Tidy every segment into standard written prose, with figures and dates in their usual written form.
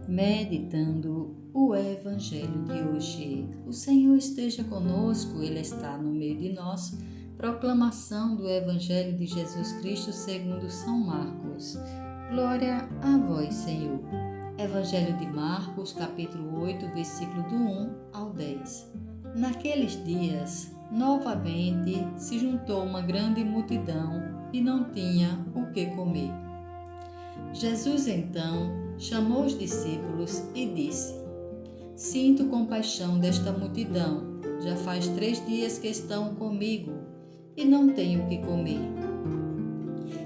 Meditando o Evangelho de hoje. O Senhor esteja conosco, Ele está no meio de nós. Proclamação do Evangelho de Jesus Cristo segundo São Marcos. Glória a vós, Senhor. Evangelho de Marcos, capítulo 8, versículo do 1 ao 10. Naqueles dias, novamente se juntou uma grande multidão e não tinha o que comer. Jesus então chamou os discípulos e disse: Sinto compaixão desta multidão, já faz 3 dias que estão comigo e não tenho o que comer.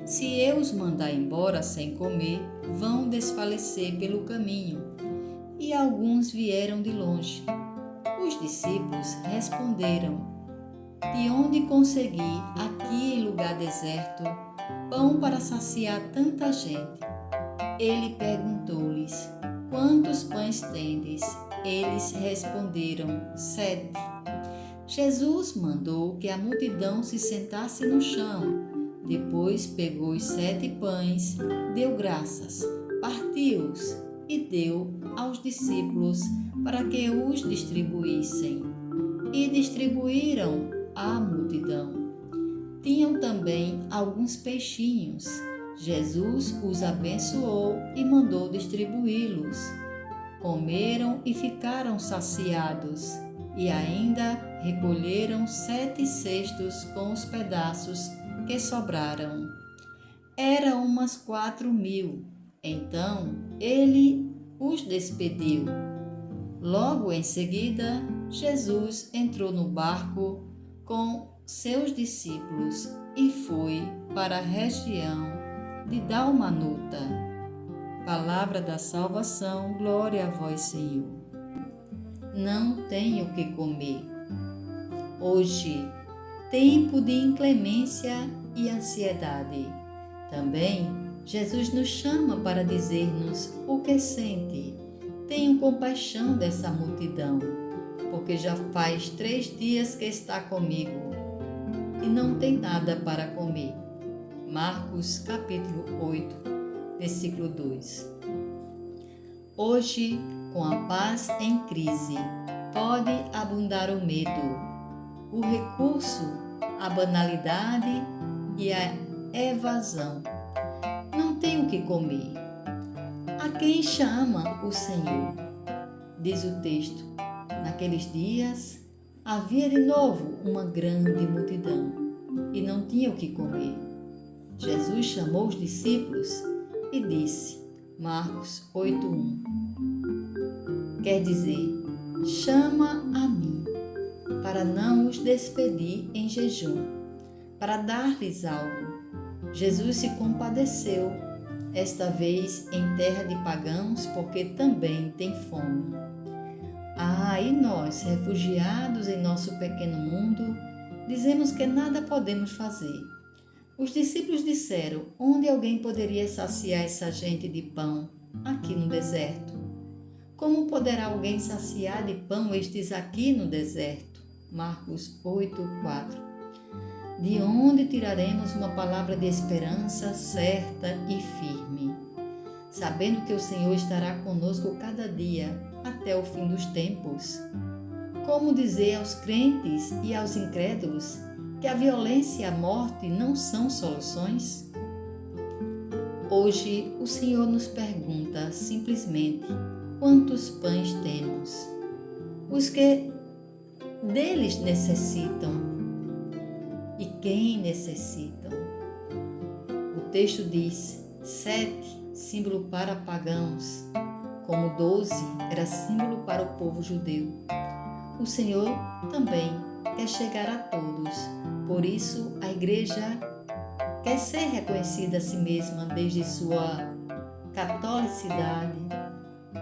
Se eu os mandar embora sem comer, vão desfalecer pelo caminho. E alguns vieram de longe. Os discípulos responderam: De onde consegui, aqui em lugar deserto, pão para saciar tanta gente? Ele perguntou-lhes: Quantos pães tendes? Eles responderam: 7. Jesus mandou que a multidão se sentasse no chão. Depois pegou os 7 pães, deu graças, partiu-os e deu aos discípulos para que os distribuíssem. E distribuíram à multidão. Tinham também alguns peixinhos. Jesus os abençoou e mandou distribuí-los. Comeram e ficaram saciados, e ainda recolheram 7 cestos com os pedaços que sobraram. Eram umas 4.000. Então ele os despediu. Logo em seguida, Jesus entrou no barco com seus discípulos e foi para a região de Dalmanuta. Palavra da salvação, glória a vós, Senhor. Não tenho o que comer. Hoje, tempo de inclemência e ansiedade. Também, Jesus nos chama para dizer-nos o que sente. Tenho compaixão dessa multidão, porque já faz 3 dias que está comigo e não tem nada para comer. Marcos capítulo 8, versículo 2. Hoje, com a paz em crise, pode abundar o medo, o recurso, a banalidade e a evasão. Não tenho o que comer. A quem chama o Senhor? Diz o texto. Naqueles dias, havia de novo uma grande multidão e não tinha o que comer. Jesus chamou os discípulos e disse, Marcos 8:1, quer dizer, chama a mim, para não os despedir em jejum, para dar-lhes algo. Jesus se compadeceu, esta vez em terra de pagãos, porque também tem fome. E nós, refugiados em nosso pequeno mundo, dizemos que nada podemos fazer. Os discípulos disseram: onde alguém poderia saciar essa gente de pão? Aqui no deserto. Como poderá alguém saciar de pão estes aqui no deserto? Marcos 8:4. De onde tiraremos uma palavra de esperança certa e firme? Sabendo que o Senhor estará conosco cada dia, até o fim dos tempos. Como dizer aos crentes e aos incrédulos que a violência e a morte não são soluções? Hoje, o Senhor nos pergunta simplesmente: quantos pães temos? Os que deles necessitam. E quem necessitam? O texto diz: 7, símbolo para pagãos, como 12 era símbolo para o povo judeu. O Senhor também quer chegar a todos. Por isso, a Igreja quer ser reconhecida a si mesma desde sua catolicidade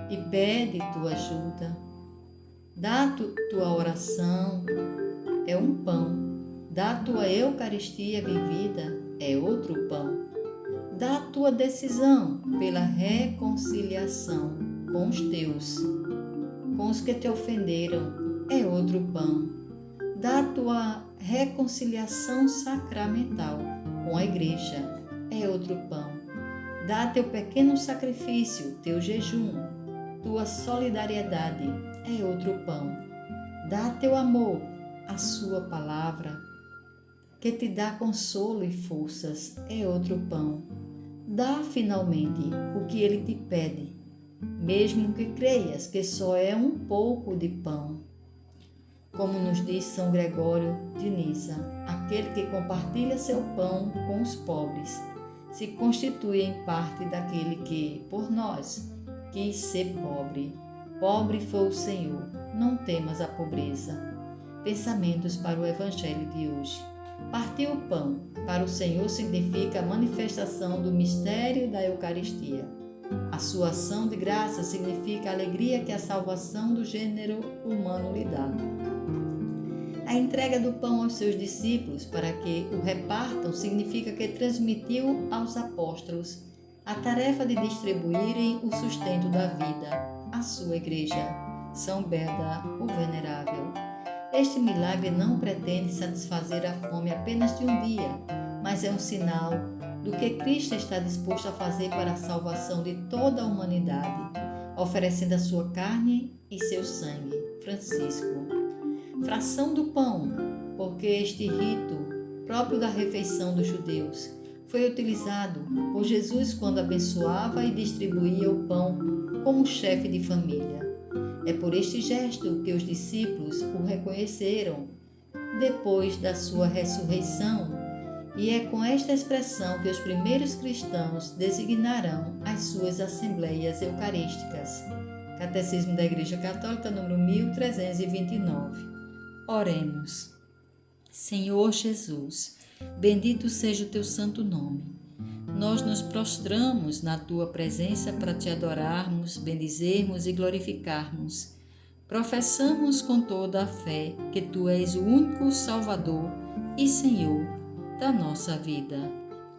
e pede tua ajuda. Dá tua oração, é um pão. Dá tua Eucaristia vivida, é outro pão. Dá tua decisão pela reconciliação com os teus, com os que te ofenderam, é outro pão. Dá tua reconciliação sacramental com a Igreja, é outro pão. Dá teu pequeno sacrifício, teu jejum, tua solidariedade é outro pão. Dá teu amor, a sua palavra, que te dá consolo e forças, é outro pão. Dá finalmente o que ele te pede, mesmo que creias que só é um pouco de pão. Como nos diz São Gregório de Nissa, aquele que compartilha seu pão com os pobres se constitui em parte daquele que, por nós, quis ser pobre. Pobre foi o Senhor, não temas a pobreza. Pensamentos para o Evangelho de hoje. Partir o pão para o Senhor significa a manifestação do mistério da Eucaristia. A sua ação de graça significa a alegria que a salvação do gênero humano lhe dá. A entrega do pão aos seus discípulos para que o repartam significa que transmitiu aos apóstolos a tarefa de distribuírem o sustento da vida, à sua igreja, São Beda, o Venerável. Este milagre não pretende satisfazer a fome apenas de um dia, mas é um sinal do que Cristo está disposto a fazer para a salvação de toda a humanidade, oferecendo a sua carne e seu sangue. Francisco. Fração do pão, porque este rito, próprio da refeição dos judeus, foi utilizado por Jesus quando abençoava e distribuía o pão como chefe de família. É por este gesto que os discípulos o reconheceram depois da sua ressurreição, e é com esta expressão que os primeiros cristãos designarão as suas assembleias eucarísticas. Catecismo da Igreja Católica, número 1329. Oremos. Senhor Jesus, bendito seja o teu santo nome. Nós nos prostramos na tua presença para te adorarmos, bendizermos e glorificarmos. Professamos com toda a fé que tu és o único Salvador e Senhor da nossa vida.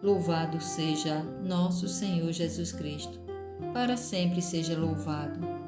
Louvado seja nosso Senhor Jesus Cristo. Para sempre seja louvado.